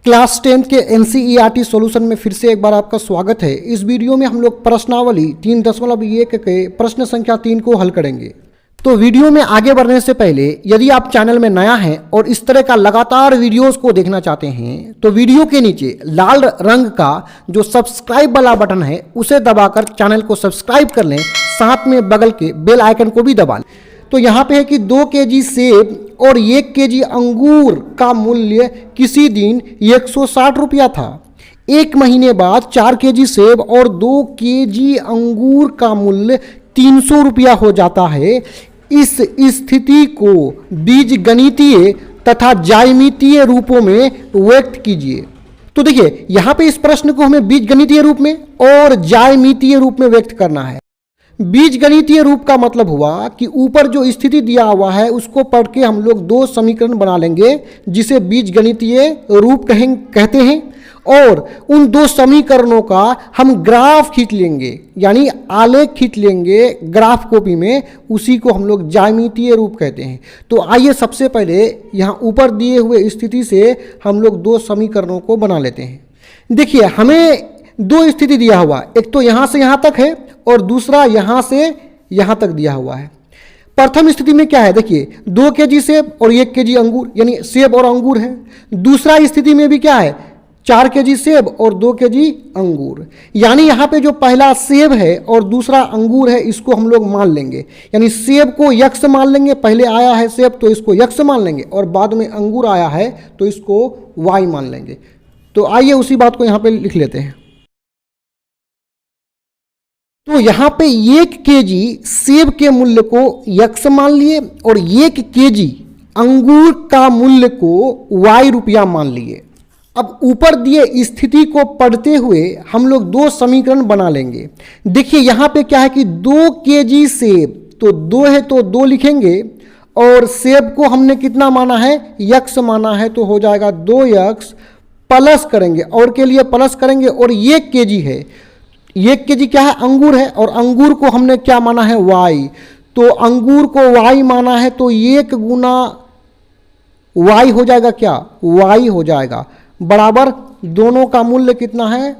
Class 10 के NCERT solution में फिर से एक बार आपका स्वागत है। इस वीडियो में हम लोग प्रश्नावली 3.1 के प्रश्न संख्या 3 को हल करेंगे। तो वीडियो में आगे बढ़ने से पहले यदि आप चैनल में नया हैं और इस तरह का लगातार वीडियोस को देखना चाहते हैं तो वीडियो के नीचे लाल रंग का जो सब्सक्राइब वाला बटन है उसे दबाकर चैनल को सब्सक्राइब कर लें, साथ में बगल के बेल आइकन को भी दबा लें। तो यहाँ पे है कि 2 केजी सेब और 1 केजी अंगूर का मूल्य किसी दिन 160 रुपया था। एक महीने बाद 4 केजी सेब और 2 केजी अंगूर का मूल्य 300 रुपया हो जाता है। इस स्थिति को बीजगणितीय तथा ज्यामितीय रूपों में व्यक्त कीजिए। तो देखिए यहाँ पे इस प्रश्न को हमें बीजगणितीय रूप में और ज्यामितीय रूप में व्यक्त करना है। बीजगणितीय रूप का मतलब हुआ कि ऊपर जो स्थिति दिया हुआ है उसको पढ़ के हम लोग 2 समीकरण बना लेंगे जिसे बीजगणितीय रूप कहते हैं, और उन 2 समीकरणों का हम ग्राफ खींच लेंगे, यानी आलेख खींच लेंगे ग्राफ कॉपी में, उसी को हम लोग ज्यामितीय रूप कहते हैं। तो आइए सबसे पहले यहाँ ऊपर दिए हुए स्थिति से हम लोग 2 समीकरणों को बना लेते हैं। देखिए हमें 2 स्थिति दिया हुआ, एक तो यहाँ से यहाँ तक है और दूसरा यहाँ से यहाँ तक दिया हुआ है। प्रथम स्थिति में क्या है, देखिए 2 केजी सेब और 1 केजी अंगूर, यानी सेब और अंगूर है। दूसरा स्थिति में भी क्या है, 4 केजी सेब और 2 केजी अंगूर, यानी यहाँ पे जो पहला सेब है और दूसरा अंगूर है इसको हम लोग मान लेंगे, यानी सेब को यक्ष मान लेंगे। पहले आया है सेब तो इसको यक्ष मान लेंगे और बाद में अंगूर आया है तो इसको वाई मान लेंगे। तो आइए उसी बात को यहाँ पे लिख लेते हैं। तो यहाँ पे 1 केजी सेब के मूल्य को यक्ष मान लिए और 1 केजी अंगूर का मूल्य को वाई रुपया मान लिए। अब ऊपर दिए स्थिति को पढ़ते हुए हम लोग 2 समीकरण बना लेंगे। देखिए यहाँ पे क्या है कि 2 केजी सेब, तो 2 है तो 2 लिखेंगे और सेब को हमने कितना माना है, यक्ष माना है, तो हो जाएगा 2 यक्ष, प्लस करेंगे और के लिए प्लस करेंगे, और 1 केजी है, 1 केजी क्या है, अंगूर है, और अंगूर को हमने क्या माना है, वाई। तो अंगूर को वाई माना है तो 1 गुना वाई हो जाएगा, क्या वाई हो जाएगा, बराबर दोनों का मूल्य कितना है,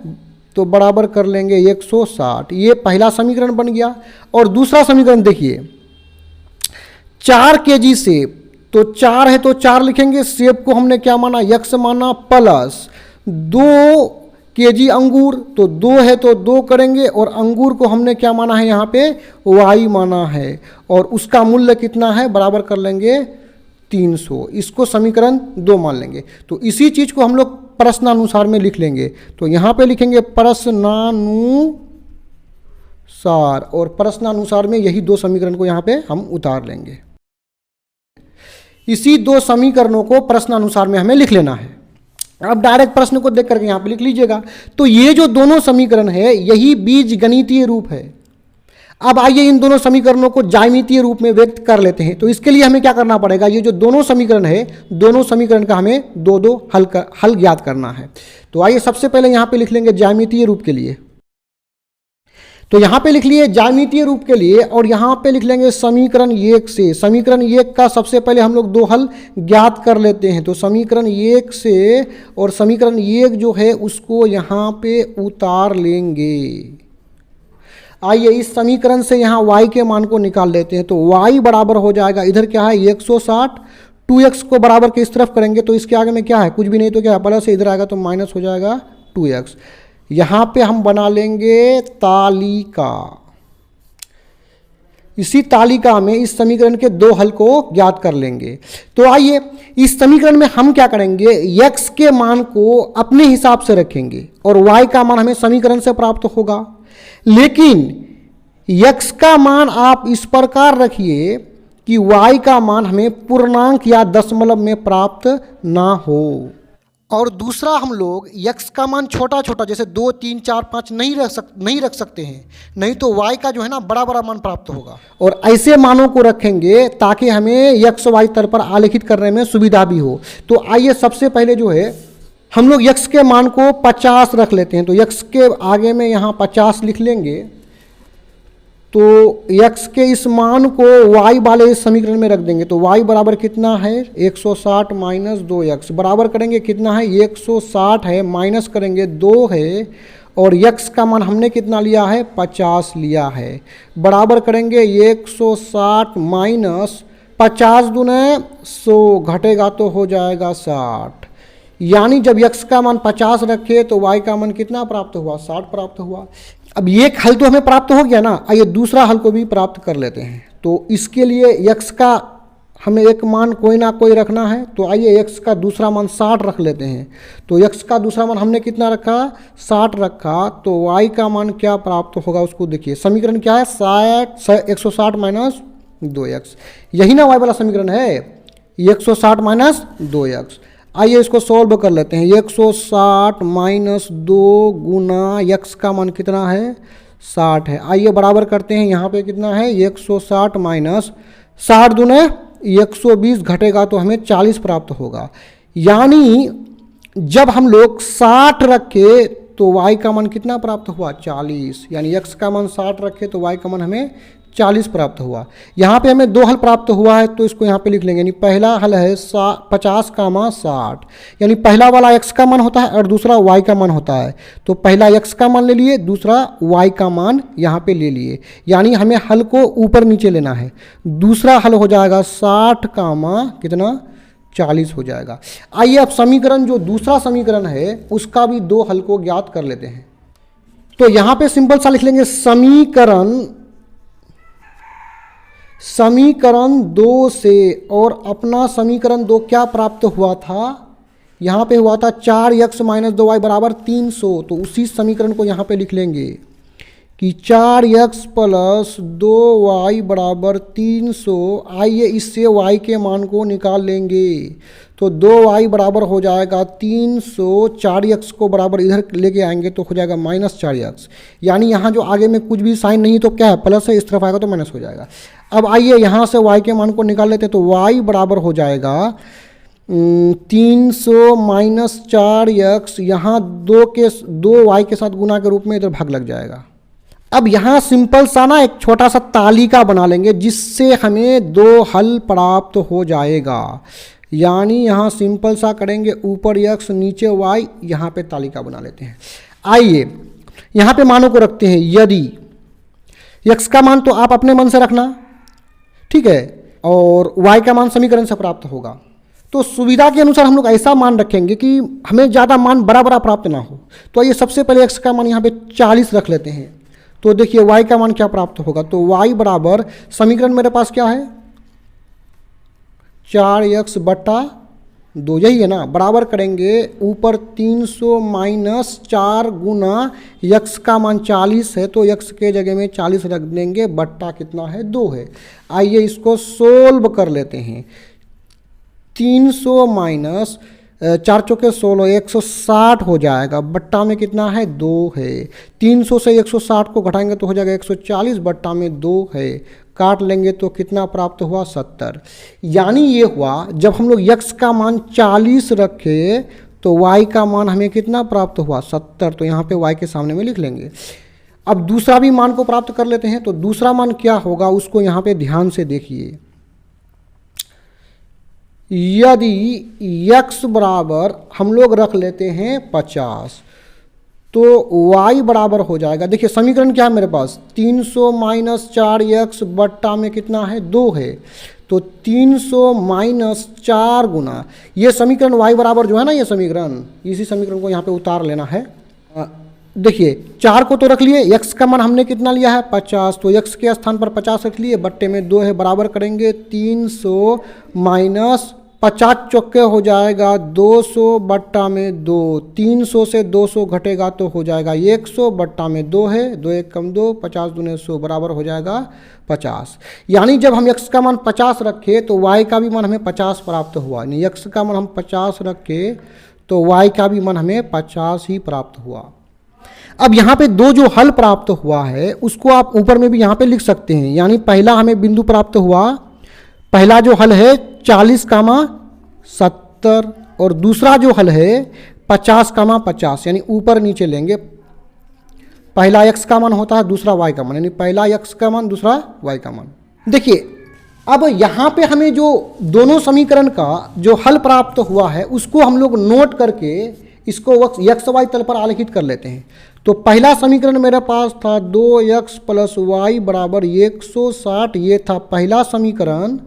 तो बराबर कर लेंगे 160। ये पहला समीकरण बन गया। और दूसरा समीकरण देखिए, 4 केजी सेब, तो 4 है तो 4 लिखेंगे, सेब को हमने क्या माना, यक्ष माना, प्लस 2 केजी अंगूर, तो 2 है तो 2 करेंगे और अंगूर को हमने क्या माना है, यहाँ पे वाई माना है, और उसका मूल्य कितना है, बराबर कर लेंगे 300। इसको समीकरण 2 मान लेंगे। तो इसी चीज को हम लोग प्रश्नानुसार में लिख लेंगे। तो यहाँ पे लिखेंगे प्रश्नानुसार, और प्रश्नानुसार में यही 2 समीकरण को यहाँ पे हम उतार लेंगे। इसी 2 समीकरणों को प्रश्नानुसार में हमें लिख लेना है। अब डायरेक्ट प्रश्न को देख करके यहाँ पे लिख लीजिएगा। तो ये जो दोनों समीकरण है यही बीजगणितीय रूप है। अब आइए इन दोनों समीकरणों को ज्यामितीय रूप में व्यक्त कर लेते हैं। तो इसके लिए हमें क्या करना पड़ेगा, ये जो दोनों समीकरण है, दोनों समीकरण का हमें 2-2 हल ज्ञात करना है। तो आइए सबसे पहले यहाँ पे लिख लेंगे ज्यामितीय रूप के लिए। तो यहाँ पे लिख लिए ज्यामितीय रूप के लिए, और यहाँ पे लिख लेंगे समीकरण 1 से। समीकरण 1 का सबसे पहले हम लोग 2 हल ज्ञात कर लेते हैं। तो समीकरण 1 से, और समीकरण 1 जो है उसको यहाँ पे उतार लेंगे। आइए इस समीकरण से यहाँ y के मान को निकाल लेते हैं। तो y बराबर हो जाएगा, इधर क्या है 160, 2x को बराबर के इस तरफ करेंगे तो इसके आगे में क्या है, कुछ भी नहीं, तो क्या है प्लस है, इधर आएगा तो माइनस हो जाएगा 2x। यहाँ पे हम बना लेंगे तालिका। इसी तालिका में इस समीकरण के 2 हल को ज्ञात कर लेंगे। तो आइए इस समीकरण में हम क्या करेंगे, x के मान को अपने हिसाब से रखेंगे और y का मान हमें समीकरण से प्राप्त होगा। लेकिन x का मान आप इस प्रकार रखिए कि y का मान हमें पूर्णांक या दशमलव में प्राप्त ना हो। और दूसरा, हम लोग x का मान छोटा छोटा जैसे 2, 3, 4, 5 नहीं रख सकते हैं, नहीं तो y का जो है ना बड़ा बड़ा मान प्राप्त होगा। और ऐसे मानों को रखेंगे ताकि हमें x y तल पर आलेखित करने में सुविधा भी हो। तो आइए सबसे पहले जो है हम लोग x के मान को 50 रख लेते हैं। तो x के आगे में यहाँ 50 लिख लेंगे। तो x के इस मान को y वाले इस समीकरण में रख देंगे, तो y बराबर कितना है 160 माइनस 2x, बराबर करेंगे कितना है 160 है, माइनस करेंगे 2 है, और x का मान हमने कितना लिया है 50 लिया है, बराबर करेंगे 160 माइनस 50 दूने 100, घटेगा तो हो जाएगा 60। यानी जब x का मान 50 रखे तो y का मान कितना प्राप्त हुआ 60 प्राप्त हुआ। अब एक हल तो हमें प्राप्त हो गया ना, आइए दूसरा हल को भी प्राप्त कर लेते हैं। तो इसके लिए x का हमें एक मान कोई ना कोई रखना है, तो आइए x का दूसरा मान 60 रख लेते हैं। तो x का दूसरा मान हमने कितना रखा 60 रखा, तो y का मान क्या प्राप्त होगा उसको देखिए। समीकरण क्या है 160 माइनस 2x, यही ना y वाला समीकरण है 160 माइनस 2x। आइए इसको सॉल्व कर लेते हैं। 160 माइनस 2 गुना x का मान कितना है 60 है। आइए बराबर करते हैं, यहाँ पे कितना है 160 माइनस 60 दूने 120, घटेगा तो हमें 40 प्राप्त होगा। यानी जब हम लोग 60 रखे तो y का मान कितना प्राप्त हुआ 40, यानी x का मान 60 रखे तो y का मान हमें 40 प्राप्त हुआ। यहाँ पे हमें दो हल प्राप्त हुआ है, तो इसको यहाँ पे लिख लेंगे। यानी पहला हल है 50 का मान 60, यानी पहला वाला x का मान होता है और दूसरा y का मान होता है। तो पहला x का मान ले लिए, दूसरा y का मान यहाँ पे ले लिए, यानी हमें हल को ऊपर नीचे लेना है। दूसरा हल हो जाएगा 60 का मान कितना 40 हो जाएगा। आइए अब समीकरण जो दूसरा समीकरण है उसका भी दो हल को ज्ञात कर लेते हैं। तो यहाँ पे सिंपल सा लिख लेंगे समीकरण 2 से, और अपना समीकरण 2 क्या प्राप्त हुआ था, यहाँ पे हुआ था 4x माइनस 2y बराबर 300। तो उसी समीकरण को यहाँ पे लिख लेंगे कि 4x प्लस 2y बराबर 300। आइए इससे y के मान को निकाल लेंगे, तो 2y बराबर हो जाएगा 300, 4x को बराबर इधर लेके आएंगे तो हो जाएगा माइनस 4x। यानी यहाँ जो आगे में कुछ भी साइन नहीं तो क्या है प्लस है, इस तरफ आएगा तो माइनस हो जाएगा। अब आइए यहाँ से y के मान को निकाल लेते हैं, तो y बराबर हो जाएगा 300 माइनस 4x, यहाँ 2y के साथ गुना के रूप में इधर भाग लग जाएगा। अब यहाँ सिंपल सा ना एक छोटा सा तालिका बना लेंगे जिससे हमें दो हल प्राप्त हो जाएगा। यानी यहाँ सिंपल सा करेंगे, ऊपर x नीचे y, यहाँ पे तालिका बना लेते हैं। आइए यहाँ पे मानों को रखते हैं। यदि x का मान तो आप अपने मन से रखना, ठीक है, और y का मान समीकरण से प्राप्त होगा। तो सुविधा के अनुसार हम लोग ऐसा मान रखेंगे कि हमें ज़्यादा मान बड़ा बड़ा प्राप्त ना हो। तो आइए सबसे पहले x का मान यहाँ पे 40 रख लेते हैं। तो देखिए y का मान क्या प्राप्त होगा, तो y बराबर समीकरण मेरे पास क्या है 4x बटा 2, यही है ना, बराबर करेंगे ऊपर 300 माइनस 4 गुना x का मान 40 है तो x के जगह में 40 रख देंगे, बट्टा कितना है 2 है। आइए इसको सोल्व कर लेते हैं। 300 माइनस 4 चौके 16, 160 हो जाएगा, बट्टा में कितना है 2 है। 300 से 160 को घटाएंगे तो हो जाएगा 140, बट्टा में 2 है, काट लेंगे तो कितना प्राप्त हुआ 70। यानी ये हुआ जब हम लोग x का मान 40 रखे तो y का मान हमें कितना प्राप्त हुआ 70। तो यहाँ पे y के सामने में लिख लेंगे। अब दूसरा भी मान को प्राप्त कर लेते हैं। तो दूसरा मान क्या होगा उसको यहाँ पे ध्यान से देखिए। यदि x बराबर हम लोग रख लेते हैं 50 तो y बराबर हो जाएगा, देखिए समीकरण क्या है मेरे पास 300 माइनस 4x बट्टा में कितना है 2 है। तो 300 माइनस 4 गुना ये समीकरण y बराबर जो है ना, ये समीकरण, इसी समीकरण को यहाँ पे उतार लेना है। देखिए 4 को तो रख लिए, x का मान हमने कितना लिया है 50, तो x के स्थान पर 50 रख लिए, बट्टे में 2 है, बराबर करेंगे 300 माइनस 50 चौके हो जाएगा 200 बट्टा में 2, 300 से 200 घटेगा तो हो जाएगा 100, बट्टा में 2 है, 2 1 कम 2, 50 दूने 100 बराबर हो जाएगा 50। यानी जब हम x का मान 50 रखे तो y का भी मान हमें 50 प्राप्त हुआ। यानी x का मान हम 50 रखे तो y का भी मान हमें 50 ही प्राप्त हुआ। अब यहाँ पे दो जो हल प्राप्त हुआ है उसको आप ऊपर में भी यहाँ पे लिख सकते हैं। यानी पहला हमें बिंदु प्राप्त हुआ, पहला जो हल है 40 कामा 70 और दूसरा जो हल है 50 कामा 50, यानी ऊपर नीचे लेंगे पहला x का मान होता है, दूसरा y का मान, यानी पहला x का मान, दूसरा y का मान। देखिए अब यहाँ पे हमें जो दोनों समीकरण का जो हल प्राप्त हुआ है उसको हम लोग नोट करके इसको x y तल पर आलेखित कर लेते हैं। तो पहला समीकरण मेरे पास था 2x + y बराबर 160, ये था पहला समीकरण,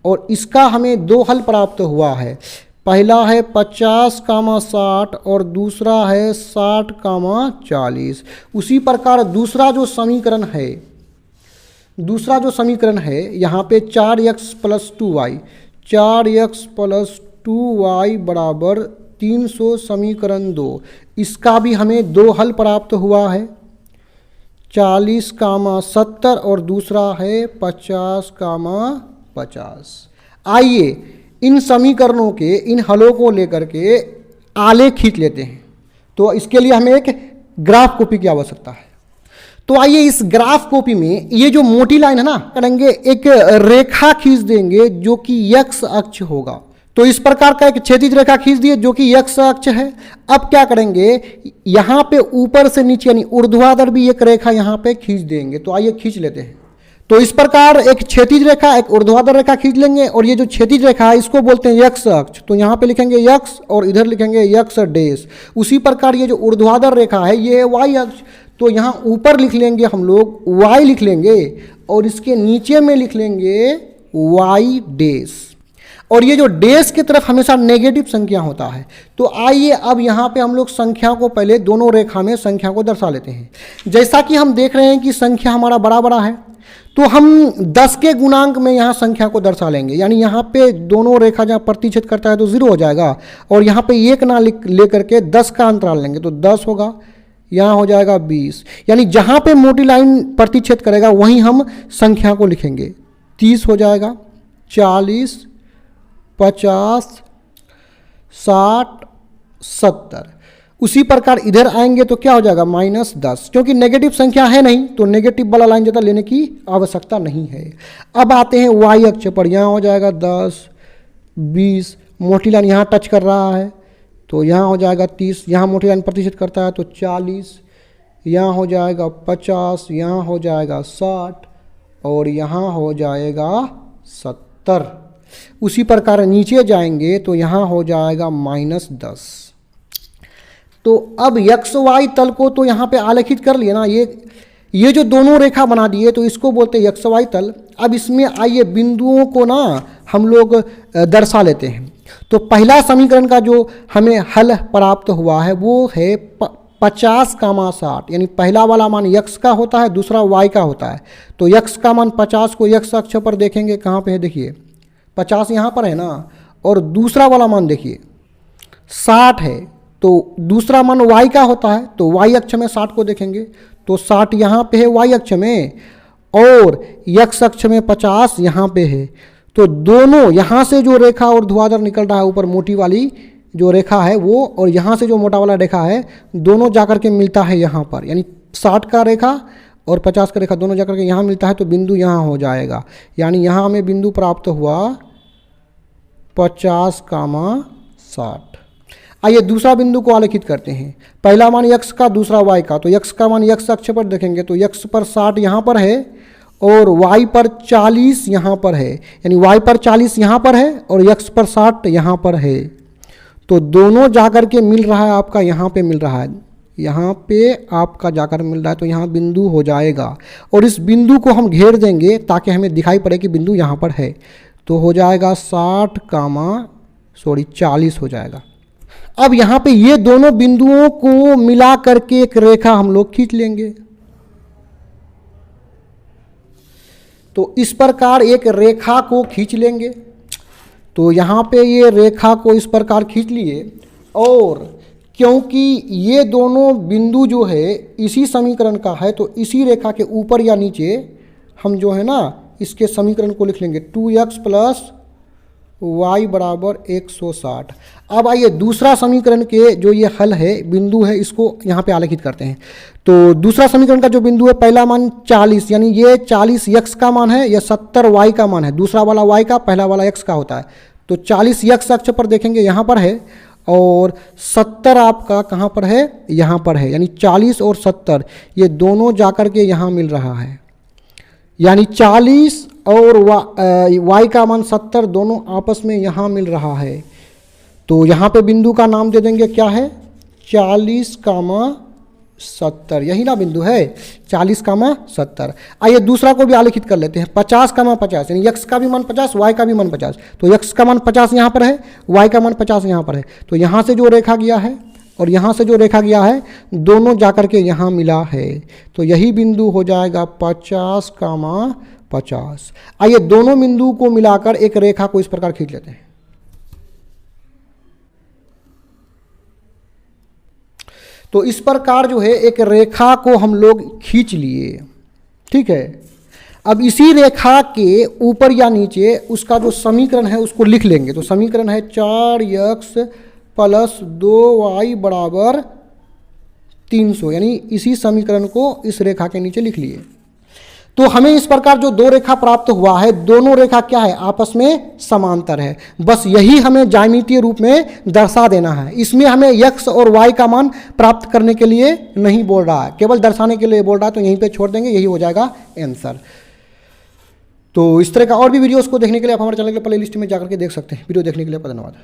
और इसका हमें दो हल प्राप्त हुआ है। पहला है 50, 60 और दूसरा है 60, 40। उसी प्रकार दूसरा जो समीकरण है यहाँ पे 4x + 2y, 4x + 2y बराबर 300 समीकरण 2, इसका भी हमें दो हल प्राप्त हुआ है, 40, 70 और दूसरा है 50, 50। आइए इन समीकरणों के इन हलों को लेकर के आलेख खींच लेते हैं। तो इसके लिए हमें एक ग्राफ कॉपी की आवश्यकता है। तो आइए इस ग्राफ कॉपी में ये जो मोटी लाइन है ना, करेंगे एक रेखा खींच देंगे जो कि x अक्ष होगा। तो इस प्रकार का एक क्षैतिज रेखा खींच दिए जो कि x अक्ष है। अब क्या करेंगे, यहाँ पे ऊपर से नीचे यानी ऊर्ध्वाधर भी एक रेखा यहाँ पे खींच देंगे। तो आइए खींच लेते हैं। तो इस प्रकार एक क्षैतिज रेखा, एक ऊर्ध्वाधर रेखा खींच लेंगे, और ये जो क्षैतिज रेखा है इसको बोलते हैं x अक्ष। तो यहाँ पे लिखेंगे x और इधर लिखेंगे x डैश। उसी प्रकार ये जो ऊर्ध्वाधर रेखा है ये y अक्ष, तो यहाँ ऊपर लिख लेंगे हम लोग y लिख लेंगे, और इसके नीचे में लिख लेंगे y डैश। और ये जो डैश की तरफ हमेशा नेगेटिव संख्या होता है। तो आइए अब यहाँ पे हम लोग संख्या को पहले दोनों रेखा में संख्या को दर्शा लेते हैं। जैसा कि हम देख रहे हैं कि संख्या हमारा बड़ा बड़ा है, तो हम 10 के गुणांक में यहाँ संख्या को दर्शा लेंगे। यानी यहाँ पे दोनों रेखा जहाँ प्रतिच्छेद करता है तो 0 हो जाएगा, और यहाँ पे 1 ना लेकर के 10 का अंतराल लेंगे तो 10 होगा, यहाँ हो जाएगा 20। यानी जहाँ पे मोटी लाइन प्रतिच्छेद करेगा वहीं हम संख्या को लिखेंगे। 30 हो जाएगा, 40, 50, 60, 70। उसी प्रकार इधर आएंगे तो क्या हो जाएगा -10, क्योंकि नेगेटिव संख्या है नहीं तो नेगेटिव वाला लाइन ज़्यादा लेने की आवश्यकता नहीं है। अब आते हैं y अक्ष पर, यहाँ हो जाएगा 10, 20, मोटी लाइन यहाँ टच कर रहा है तो यहाँ हो जाएगा 30, यहाँ मोटी लाइन प्रतिशत करता है तो 40, यहाँ हो जाएगा 50, यहाँ हो जाएगा 60 और यहाँ हो जाएगा 70। उसी प्रकार नीचे जाएंगे तो यहाँ हो जाएगा -10। तो अब x y तल को तो यहाँ पे आलेखित कर लिया ना, ये जो दोनों रेखा बना दिए तो इसको बोलते हैं x y तल। अब इसमें आइए बिंदुओं को ना हम लोग दर्शा लेते हैं। तो पहला समीकरण का जो हमें हल प्राप्त हुआ है वो है 50, 60, यानी पहला वाला मान x का होता है, दूसरा y का होता है। तो x का मान 50 को x अक्ष पर देखेंगे, कहाँ पे है देखिए 50 यहाँ पर है ना, और दूसरा वाला मान देखिए 60 है, तो दूसरा मान y का होता है तो y अक्ष में 60 को देखेंगे तो 60 यहाँ पे है y अक्ष में, और x अक्ष में 50 यहाँ पे है। तो दोनों यहाँ से जो रेखा और ऊर्ध्वाधर निकल रहा है ऊपर मोटी वाली जो रेखा है वो, और यहाँ से जो मोटा वाला रेखा है, दोनों जाकर के मिलता है यहाँ पर, यानी 60 का रेखा और 50 का रेखा दोनों जाकर के यहाँ मिलता है तो बिंदु यहाँ हो जाएगा। यानी यहाँ हमें बिंदु प्राप्त हुआ 50, 60। आइए दूसरा बिंदु को आलेखित करते हैं। पहला मान x का, दूसरा y का। तो x का मान x अक्ष पर देखेंगे तो x पर 60 यहाँ पर है और y पर 40 यहाँ पर है, यानी y पर 40 यहाँ पर है और x पर 60 यहाँ पर है। तो दोनों जाकर के मिल रहा है आपका, यहाँ पे मिल रहा है, यहाँ पे आपका जाकर मिल रहा है, तो यहाँ बिंदु हो जाएगा। और इस बिंदु को हम घेर देंगे ताकि हमें दिखाई पड़े कि बिंदु यहाँ पर है। तो हो जाएगा 40 हो जाएगा। अब यहाँ पे ये दोनों बिंदुओं को मिला करके एक रेखा हम लोग खींच लेंगे। तो इस प्रकार एक रेखा को खींच लेंगे। तो यहाँ पे ये रेखा को इस प्रकार खींच लिए, और क्योंकि ये दोनों बिंदु जो है इसी समीकरण का है तो इसी रेखा के ऊपर या नीचे हम जो है ना इसके समीकरण को लिख लेंगे 2x + y बराबर 160। अब आइए दूसरा समीकरण के जो ये हल है बिंदु है इसको यहाँ पे आलेखित करते हैं। तो दूसरा समीकरण का जो बिंदु है, पहला मान 40, यानी ये 40 x का मान है, यह 70 y का मान है। दूसरा वाला y का, पहला वाला x का होता है। तो 40 x अक्ष पर देखेंगे यहाँ पर है, और 70 आपका कहाँ पर है, यहाँ पर है, यानी 40 और 70 ये दोनों जाकर के यहाँ मिल रहा है, यानी 40 और y का मान 70 दोनों आपस में यहाँ मिल रहा है। तो यहाँ पे बिंदु का नाम दे देंगे, क्या है, 40,70, यही ना बिंदु है, 40,70। आइए दूसरा को भी आलेखित कर लेते हैं, 50,50, यानी x का भी मान 50, y का भी मान 50। तो x का मान 50 यहाँ पर है, y का मान 50 यहाँ पर है। तो यहाँ से जो रेखा गया है और यहाँ से जो रेखा गया है दोनों जाकर के यहाँ मिला है, तो यही बिंदु हो जाएगा 50,50। आइए दोनों बिंदु को मिलाकर एक रेखा को इस प्रकार खींच लेते हैं। तो इस प्रकार जो है एक रेखा को हम लोग खींच लिए, ठीक है। अब इसी रेखा के ऊपर या नीचे उसका जो समीकरण है उसको लिख लेंगे। तो समीकरण है 4x + 2y = 300, यानी इसी समीकरण को इस रेखा के नीचे लिख लिए। तो हमें इस प्रकार जो दो रेखा प्राप्त हुआ है, दोनों रेखा क्या है, आपस में समांतर है। बस यही हमें ज्यामितीय रूप में दर्शा देना है। इसमें हमें x और y का मान प्राप्त करने के लिए नहीं बोल रहा है, केवल दर्शाने के लिए बोल रहा है। तो यहीं पे छोड़ देंगे, यही हो जाएगा आंसर। तो इस तरह का और भी वीडियोस को देखने के लिए आप हमारे चैनल के प्ले लिस्ट में जाकर के देख सकते हैं। वीडियो देखने के लिए धन्यवाद।